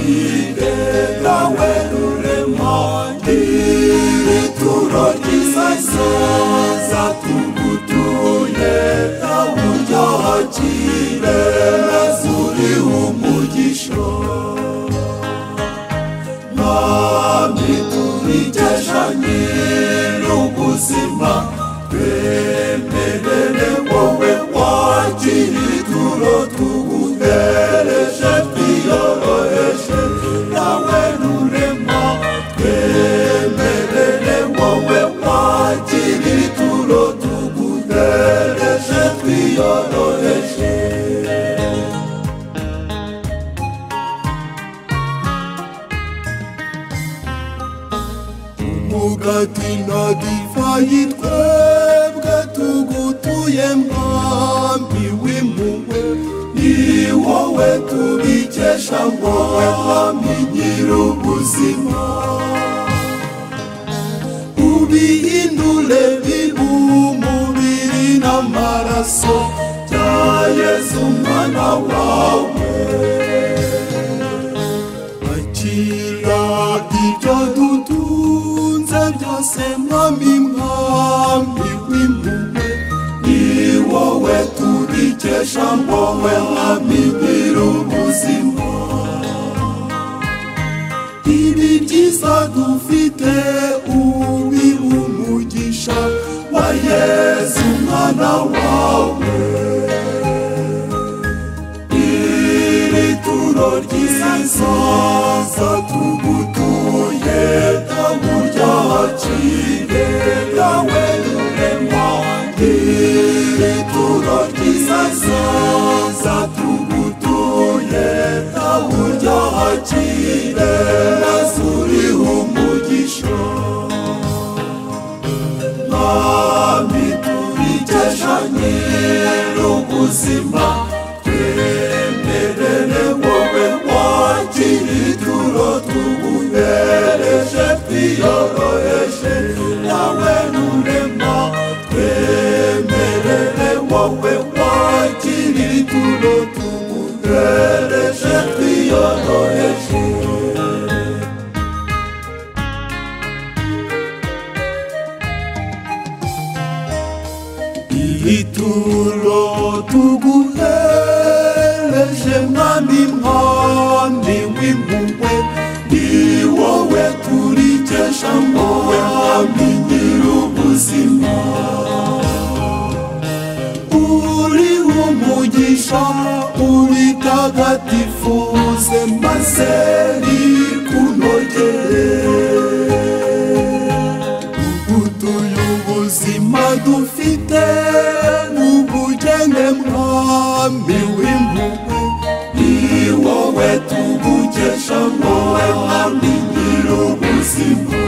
kire nawe rurema ituro ry'isaza tugutuye naburyo hakire mazuri umugisha mwami tubikesha nyir'ubuzima twemerere wowe wakira ituro tuguhereje twiyoroheje nawe rurema twemerere wowe wakira ituro tuguhereje twiyoroheje umugati na divayi twebwe tugutuye mwami w'impuhwe ni wowe tubikesha wowe mwami nyir'ubuzima ubihindure bibe umubiri n'amaraso bya Yesu umwana wawe akira ibyo dutunze byose mwami mwami w'impuhwe ni wowe tubikesha wowe mwami nyir'ubuzima ibi byiza dufite ubiha umugisha wa Yesu umwana wawe iri turo ry'isaza tugutuye naburyo hakire nawe rurema iri turo ry'isaza tugutuye naburyo hakire mazuri umugisha mwami tubikesha nyir'ubuzima twemerere wowe wakira ituro tuguhereje twiyoroheje nawe rurema twemerere wowe wakira ituro tuguhereje twiyoroheje ituro tuguhereje mwami mwami w'impuhwe ni wowe turikesha wowe mwami nyir'ubuzima uri umugisha uritagatifuze maze rikunogere ugutuye ubuzima dufite ubugene mwami w'impuhwe ni wowe tubukesha wowe mwami nyir'ubuzima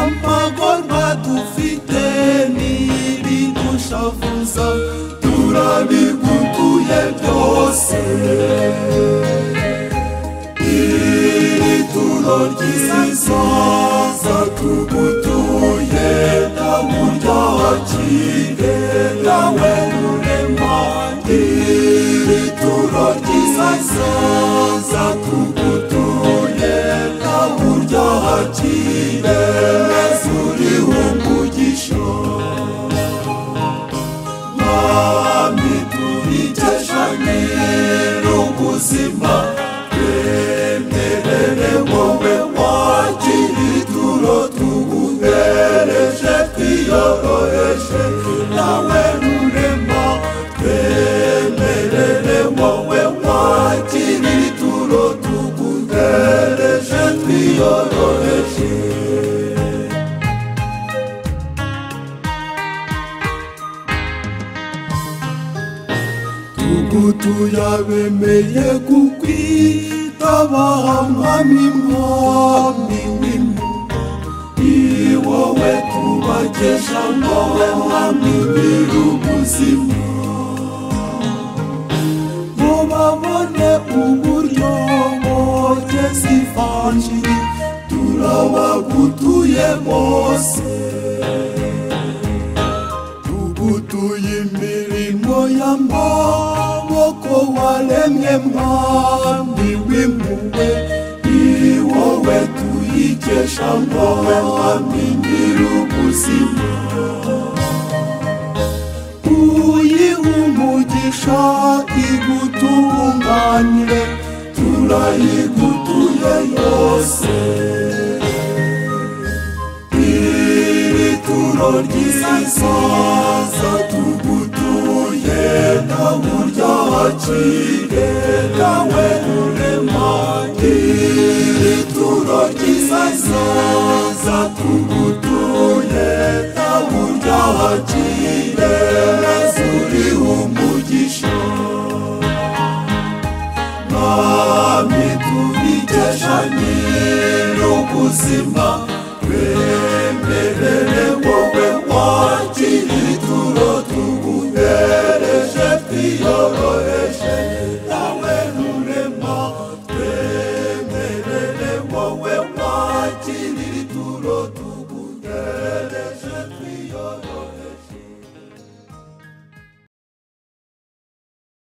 amagorwa dufite n'ibidushavuza turabigutuye byose iri turo ry'isaza tugutuye naburyo hakire nawe rurema iri turo ry'isaza tugutuye naburyo hakire mazuri umugisha mwami tubikesha nyir'ubuzima twemerere wowe wakira ituro tuguhereje twiyoroheje nawe rurema twemerere wowe wakira ituro tuguhereje twiyoroheje tugutuye abemeye kukwitaba mwami mwami w'impuhwe ni wowe tubakesha wowe mwami nyir'ubuzima ngo babone uburyo bogeza ivanjiri turabagutuye bose tugutuye imirimo y'amaboko abo waremye mwami w'impuhwe ni wowe tuyikesha wowe mwami nyir'ubuzima uyiha umugisha igutunganire turayigutuye yose iri turo ryiza tugutuye nawe uryakire nawe urema iri turo ryiza tugutuye nawe uryakire zuri umugisha mwami tubikesha nyir'ubuzima